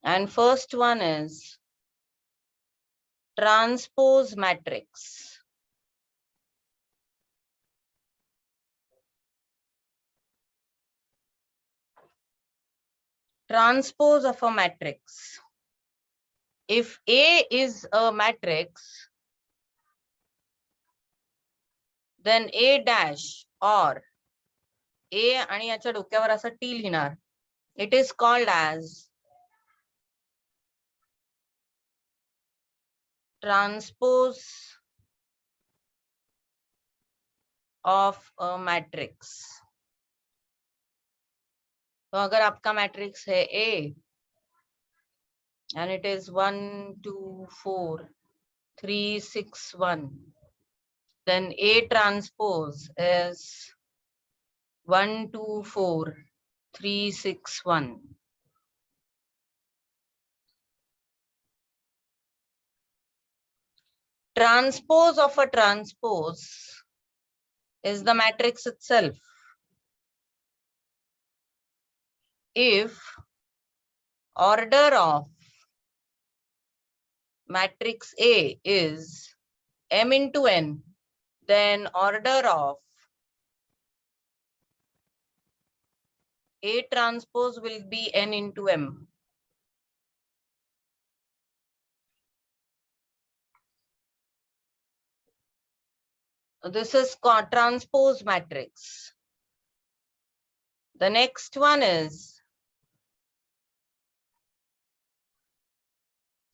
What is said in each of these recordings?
And first one is transpose matrix. Transpose of a matrix. If A is a matrix, then A dash or A आणि याच्या डोक्यावर असं T लिहिणार. It is called as transpose of a matrix. तो अगर आपका matrix है A and it is 1 2 4 3 6 1, then A transpose is 1 2 4 3 6 1. Transpose of a transpose is the matrix itself. If order of matrix A is m into n, then order of A transpose will be n into m. This is called transpose matrix. The next one is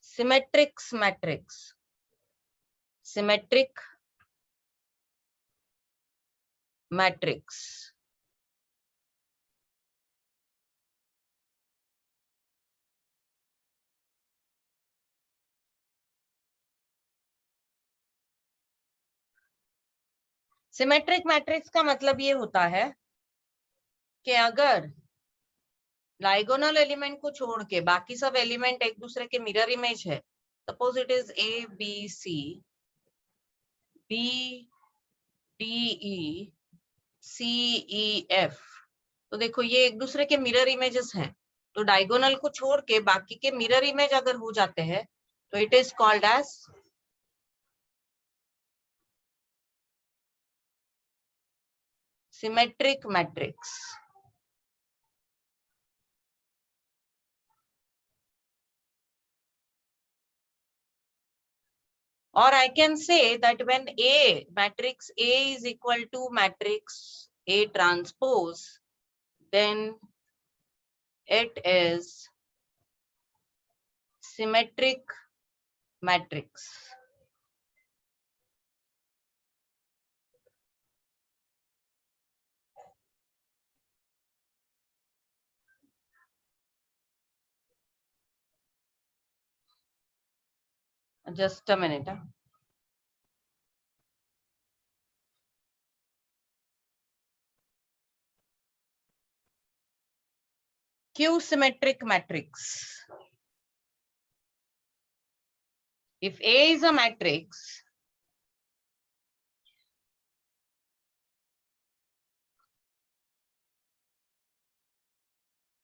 symmetric matrix. Symmetric matrix. Symmetric matrix का मतलब ये होता है कि अगर diagonal element को छोड़ के बाकी सब एलिमेंट एक दूसरे के मिरर इमेज है, suppose it is A B C B D E C E F, तो देखो ये एक दूसरे के मिरर इमेजेस हैं, तो डायगोनल को छोड़ के बाकी के मिरर इमेज अगर हो जाते हैं तो it is called as symmetric matrix. Or I can say that when A, matrix A is equal to matrix A transpose, then it is symmetric matrix. Just a minute. Q symmetric matrix. If A is a matrix,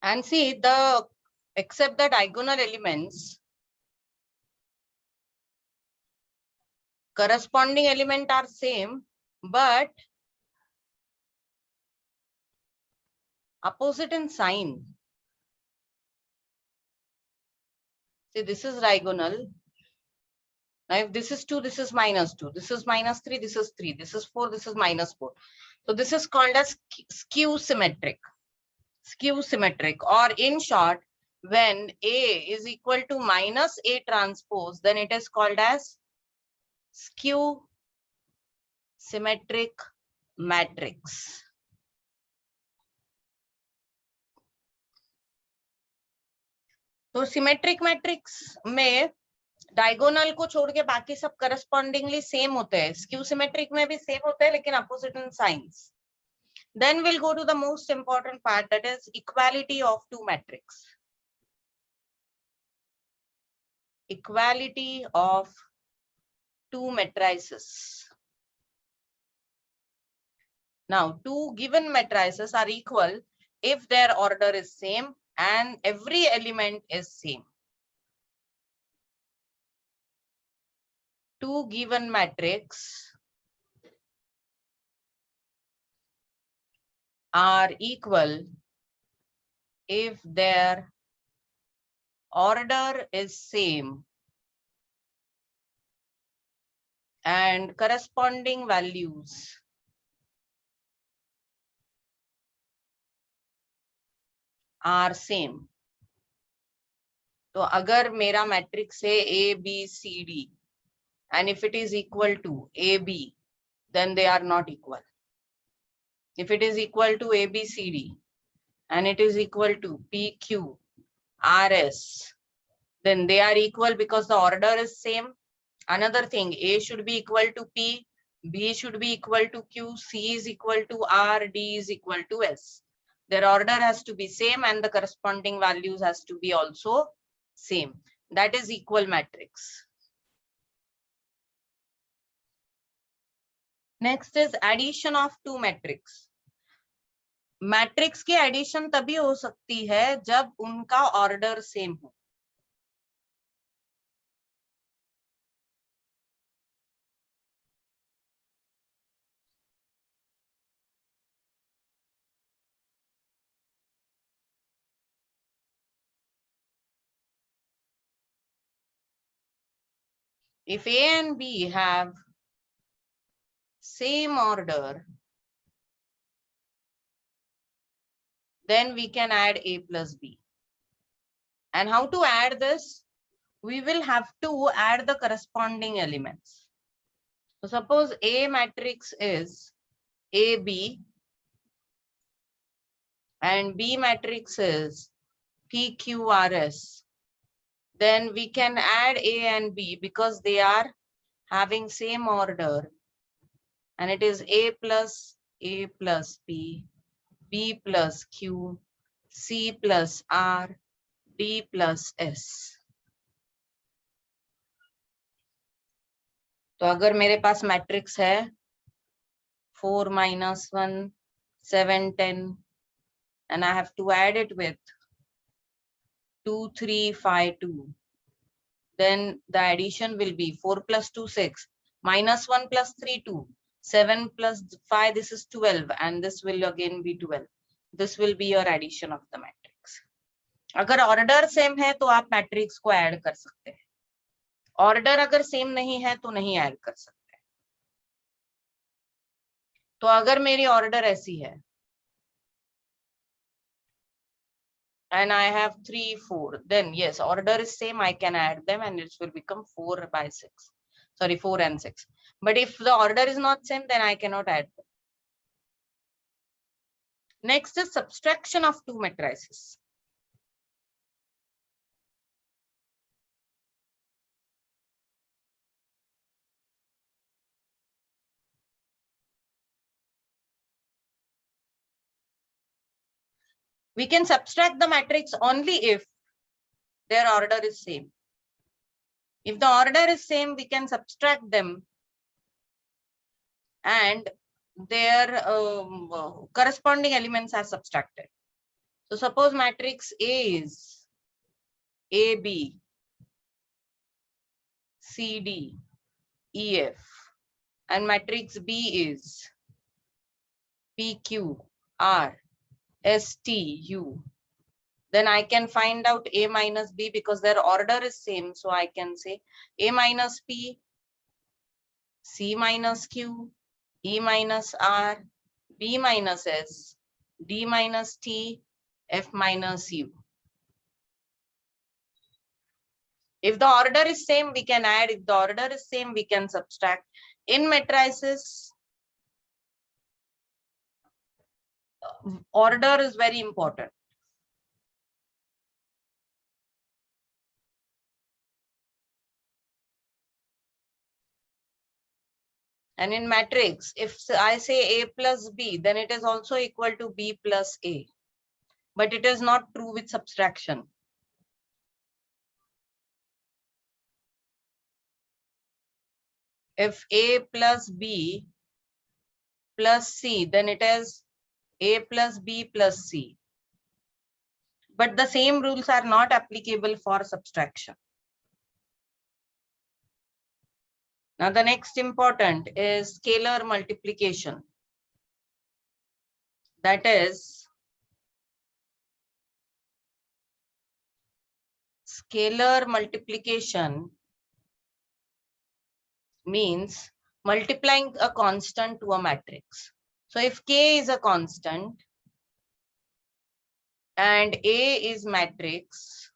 and see except the diagonal elements, corresponding element are same, but opposite in sign. See, this is diagonal. Now, if this is 2, this is -2. This is -3, this is 3. This is 4, this is -4. So this is called as skew symmetric. Skew symmetric, or in short, when A is equal to minus A transpose, then it is called as skew symmetric matrix. तो symmetric matrix में diagonal को छोड़ के बाकी सब correspondingly same होते हैं. Skew symmetric में भी सेम होते हैं लेकिन opposite in science. Then we'll go to the most important part, that is equality of two matrix. Equality of two matrices. Now, two given matrices are equal if their order is same and every element is same. two given matrix are equal if their order is same and corresponding values are same. तो अगर मेरा matrix है A, B, C, D and if it is equal to A, B, then they are not equal. If it is equal to A, B, C, D and it is equal to P, Q, R, S, then they are equal because the order is same. Another thing, A should be equal to P, B should be equal to Q, C is equal to R, D is equal to S. Their order has to be same and the corresponding values has to be also same. That is equal matrix. Next is addition of two matrix. Matrix की addition तभी हो सकती है जब उनका order same हो. If A and B have same order, then we can add A plus B. And how to add this? We will have to add the corresponding elements. So suppose A matrix is AB and B matrix is PQRS. Then we can add A and B because they are having same order. And it is A plus P, B plus Q, C plus R, D plus S. तो अगर मेरे पास matrix है 4 minus 1, 7, 10 and I have to add it with 2, 3, 5, 2. Then the addition will be 4 plus 2, 6, minus 1 plus 3, 2, 7 plus 5, this is 12 and this will again be 12. This will be your addition of the matrix. अगर order same है तो आप matrix को add कर सकते हैं. Order अगर same नहीं है तो नहीं add कर सकते. तो अगर मेरी order ऐसी है and I have 3, 4, then yes, order is same, I can add them and it will become 4 by 6. Sorry, 4 and 6. But if the order is not same, then I cannot add them. Next is subtraction of two matrices. We can subtract the matrix only if their order is same. If the order is same, we can subtract them and their corresponding elements are subtracted. So suppose matrix A is AB, CD, EF and matrix B is PQ, R, STU. Then I can find out A minus B because their order is same. So I can say A minus P, C minus Q, E minus R, B minus S, D minus T, F minus U. If the order is same, we can add. If the order is same, we can subtract. In matrices, order is very important. And in matrix, if I say A plus B, then it is also equal to B plus A. But it is not true with subtraction. If A plus B plus C, then it is A plus B plus C. But the same rules are not applicable for subtraction. Now the next important is scalar multiplication. That is scalar multiplication means multiplying a constant to a matrix. So if K is a constant and A is matrix,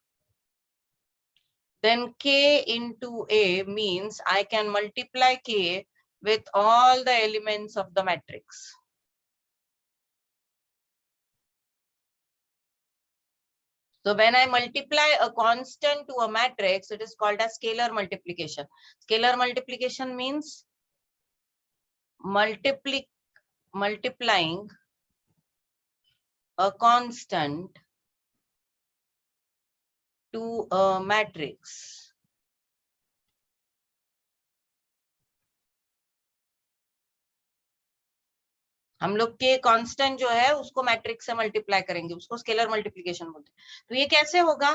then K into A means I can multiply K with all the elements of the matrix. So when I multiply a constant to a matrix, it is called as scalar multiplication. Scalar multiplication means multiplying a constant to a matrix. हम लोग के constant जो है उसको matrix से multiply करेंगे, उसको scalar multiplication बोलते हैं. तो ये कैसे होगा?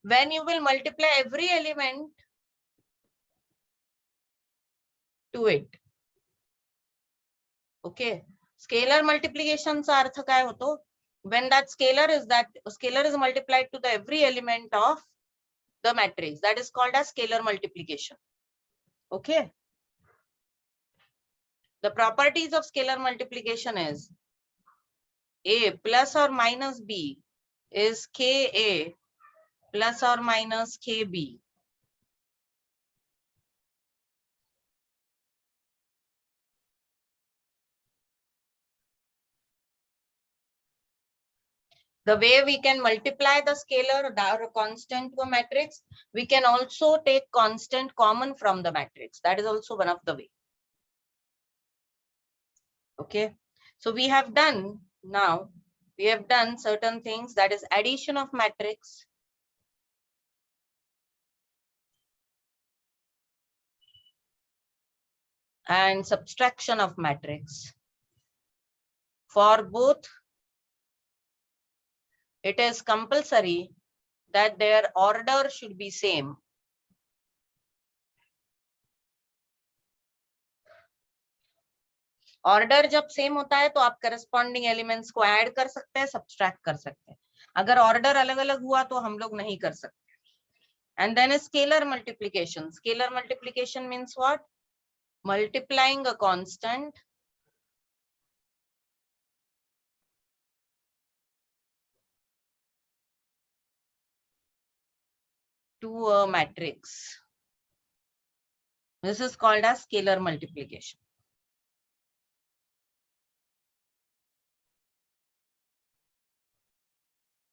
When you will multiply every element to it. Okay, scalar multiplication चा अर्थ काय होतो? When that scalar is multiplied to the every element of the matrix, that is called as scalar multiplication. Okay. The properties of scalar multiplication is A plus or minus B is Ka plus or minus Kb. The way we can multiply the scalar or constant to a matrix, we can also take constant common from the matrix. That is also one of the way. Okay, so we have done certain things, that is addition of matrix, and subtraction of matrix. For both, it is compulsory that their order should be same. Order जब same होता है तो आप corresponding elements को add कर सकते हैं, subtract कर सकते हैं. अगर ऑर्डर अलग अलग हुआ तो हम लोग नहीं कर सकते. And then scalar multiplication. Scalar multiplication means what? Multiplying a constant to a matrix. This is called as scalar multiplication.